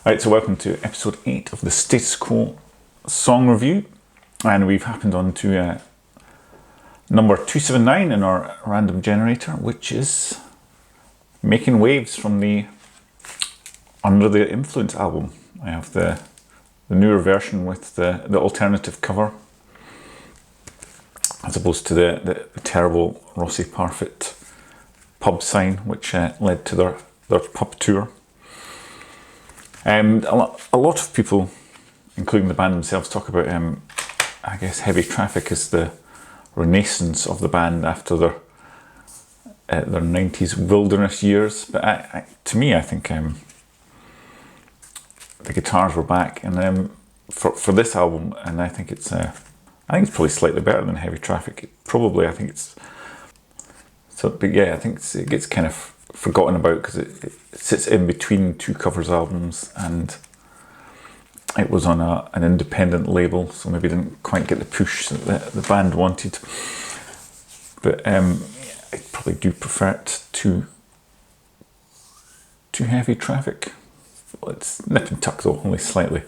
Right, so welcome to episode 8 of the Status Quo song review, and we've happened on to number 279 in our random generator, which is Making Waves from the Under the Influence album. I have the newer version with the alternative cover, as opposed to the terrible Rossi Parfit pub sign, which led to their pub tour. A lot of people, including the band themselves, talk about, I guess, Heavy Traffic as the renaissance of the band after their 90s wilderness years. But to me, I think the guitars were back, and for this album, and I think it's probably slightly better than Heavy Traffic. I think it gets kind of forgotten about because it sits in between two covers albums, and it was on an independent label, so maybe didn't quite get the push that the band wanted. But I probably do prefer it to Heavy Traffic. Well, it's nip and tuck though, only slightly.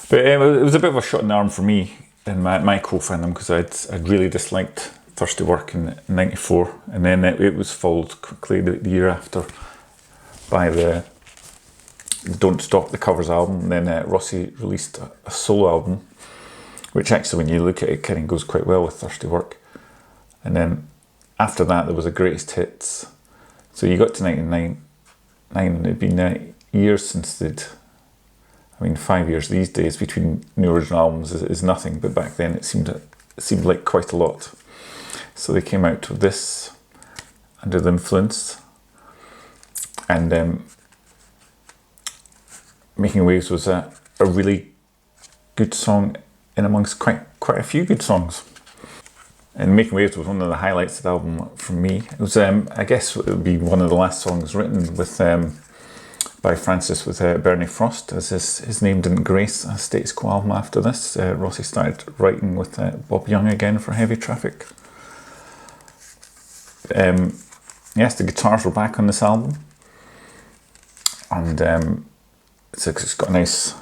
But it was a bit of a shot in the arm for me and my co-fandom, because I'd really disliked Thirsty Work in '94, and then it was followed quickly the year after by the Don't Stop the Covers album. And then Rossi released a solo album, which actually, when you look at it, kind of goes quite well with Thirsty Work. And then after that, there was a Greatest Hits. So you got to '99, and it'd been years since they'd. 5 years these days between new original albums is nothing, but back then it seemed like quite a lot. So they came out with this, Under the Influence, and Making Waves was a really good song in amongst quite a few good songs. And Making Waves was one of the highlights of the album for me. It was, I guess, it would be one of the last songs written with by Francis with Bernie Frost, as his name didn't grace a Status Quo album after this. Rossi started writing with Bob Young again for Heavy Traffic. Yes, the guitars were back on this album, and it's got a nice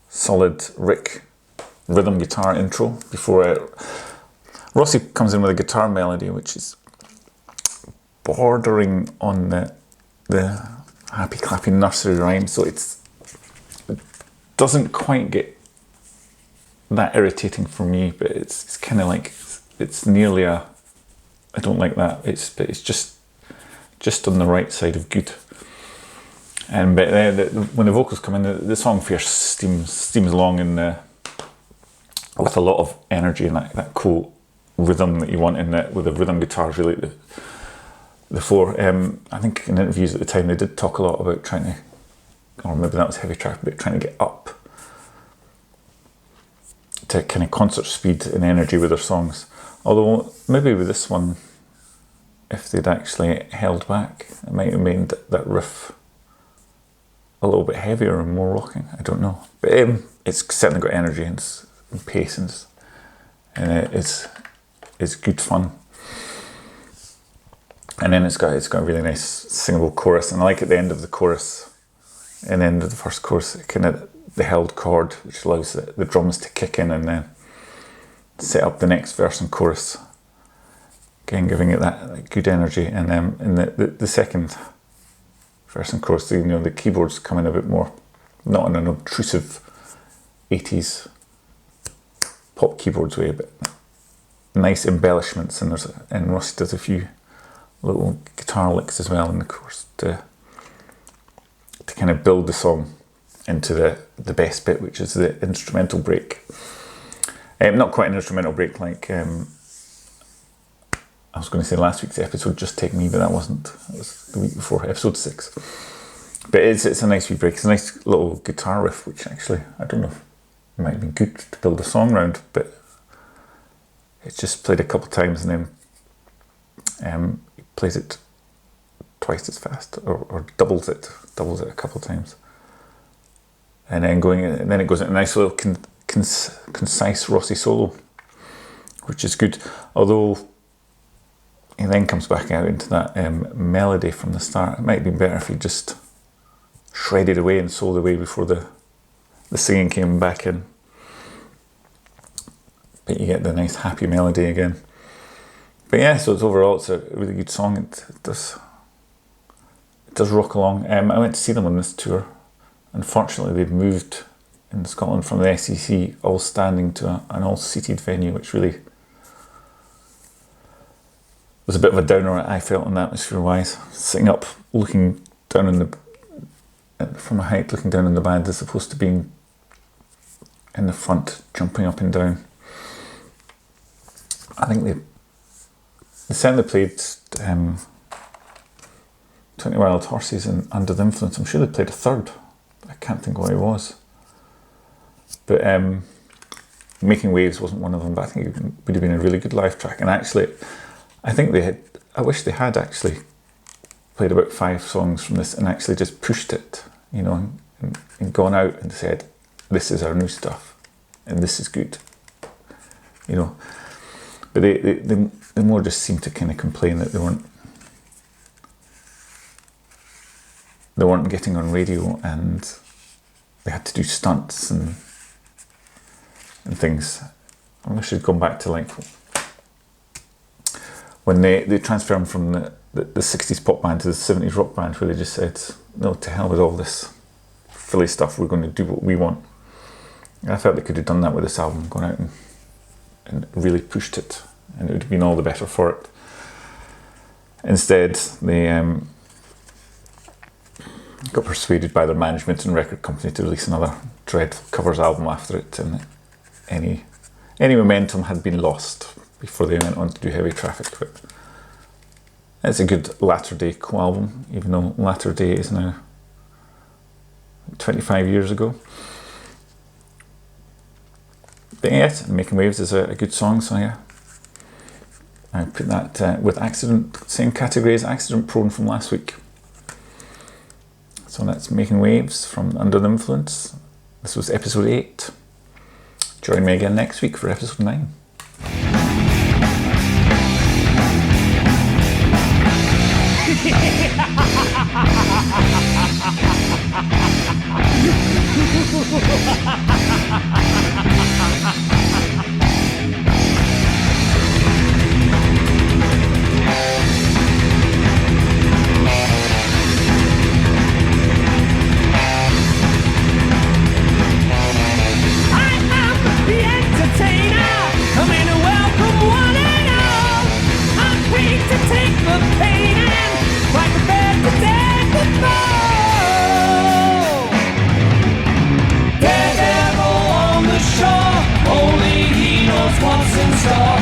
solid Rick rhythm guitar intro before Rossi comes in with a guitar melody which is bordering on the happy clappy nursery rhyme, so it doesn't quite get that irritating for me, but it's kind of like it's nearly I don't like that. It's just on the right side of good. And but when the vocals come in, the song first steams along with a lot of energy and that cool rhythm that you want in it, with the rhythm guitars really the floor. I think in interviews at the time they did talk a lot about trying to, or maybe that was Heavy Traffic, but trying to get up to kind of concert speed and energy with their songs. Although maybe with this one, if they'd actually held back, it might have made that riff a little bit heavier and more rocking. I don't know, but it's certainly got energy and pace, and it's good fun. And then it's got a really nice singable chorus, and I like at the end of the chorus, and the end of the first chorus, kind of the held chord, which allows the drums to kick in and then set up the next verse and chorus, again giving it that good energy. And then in the second verse and chorus, the keyboards come in a bit more, not in an obtrusive 80s pop keyboards way, but nice embellishments, and Rossi does a few little guitar licks as well in the chorus to kind of build the song into the best bit, which is the instrumental break. Not quite an instrumental break like I was going to say last week's episode, Just Take Me, but that wasn't. That was the week before, episode 6. But it's a nice wee break. It's a nice little guitar riff, which actually, I don't know, it might have been good to build a song around, but it's just played a couple of times, and then he plays it twice as fast, or doubles it a couple of times, and then it goes into a nice little concise Rossi solo, which is good. Although he then comes back out into that melody from the start. It might have been better if he just shredded away and sold away before the singing came back in. But you get the nice happy melody again. But yeah, so overall it's a really good song. It does rock along. I went to see them on this tour. Unfortunately, they've moved in Scotland from the SEC all standing to an all seated venue, which really was a bit of a downer, I felt, in atmosphere wise. Sitting up, looking down from a height, looking down on the band, as opposed to being in the front, jumping up and down. I think they certainly played 20 Wild Horses and Under the Influence. I'm sure they played a third. I can't think what it was. But Making Waves wasn't one of them, but I think it would have been a really good live track. And actually, I wish they had actually played about 5 songs from this and actually just pushed it, you know, and gone out and said, this is our new stuff and this is good, you know. But they more just seemed to kind of complain that they weren't getting on radio, and they had to do stunts and things. I wish they'd gone back to like when they transferred from the 60s pop band to the 70s rock band, where they just said, no, to hell with all this Philly stuff, we're going to do what we want. And I felt they could have done that with this album, gone out and really pushed it, and it would have been all the better for it. Instead, they got persuaded by their management and record company to release another dreadful covers album after it, and any momentum had been lost before they went on to do Heavy Traffic. But it's a good Latter Day Quo album, even though Latter Day is now 25 years ago. But yes, Making Waves is a good song, so yeah, I put that with Accident, same category as Accident Prone from last week. So that's Making Waves from Under the Influence. This was episode 8. Join me again next week for episode 9. Only he knows what's in store.